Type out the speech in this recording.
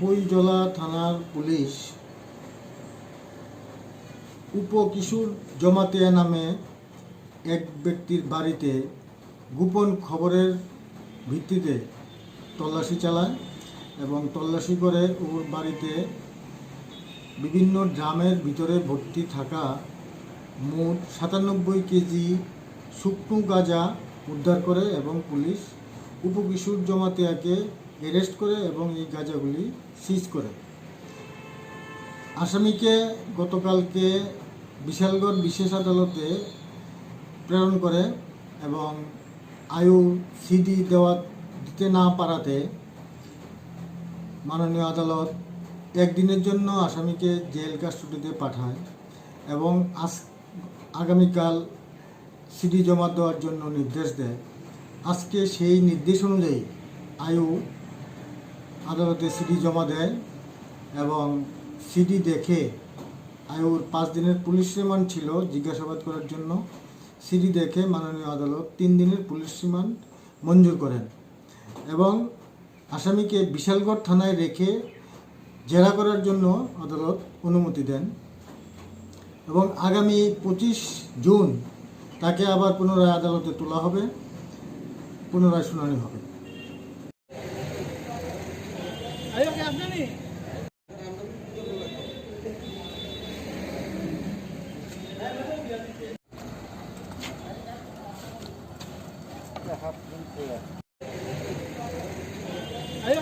বইজলা থানার পুলিশ উপকিশোর জমাতিয়া নামে এক ব্যক্তির বাড়িতে গোপন খবরের ভিত্তিতে তল্লাশি চালায় এবং তল্লাশি করে ওর বাড়িতে বিভিন্ন ড্রামের ভিতরে ভর্তি থাকা মোট 97 কেজি শুকনো গাঁজা উদ্ধার করে এবং পুলিশ উপকিশোর জমাতিয়াকে অ্যারেস্ট করে এবং এই গাঁজাগুলি সিজ করে। আসামিকে গতকালকে বিশালগড় বিশেষ আদালতে প্রেরণ করে এবং আয়ু সিডি দিতে না পারাতে মাননীয় আদালত একদিনের জন্য আসামিকে জেল কাস্টডিতে পাঠায় এবং আগামীকাল সিডি জমা দেওয়ার জন্য নির্দেশ দেয়। আজকে সেই নির্দেশ অনুযায়ী আয়ু আদালতে সিডি জমা দেয় এবং সিডি দেখে আয়ুর 5 দিনের পুলিশ রিমান্ড ছিল জিজ্ঞাসাবাদ করার জন্য। সিডি দেখে মাননীয় আদালত 3 দিনের পুলিশ রিমান্ড মঞ্জুর করেন এবং আসামিকে বিশালগড় থানায় রেখে জেরা করার জন্য আদালত অনুমতি দেন এবং আগামী 25 জুন তাকে আবার পুনরায় আদালতে তোলা হবে, পুনরায় শুনানি হবে। Ayo,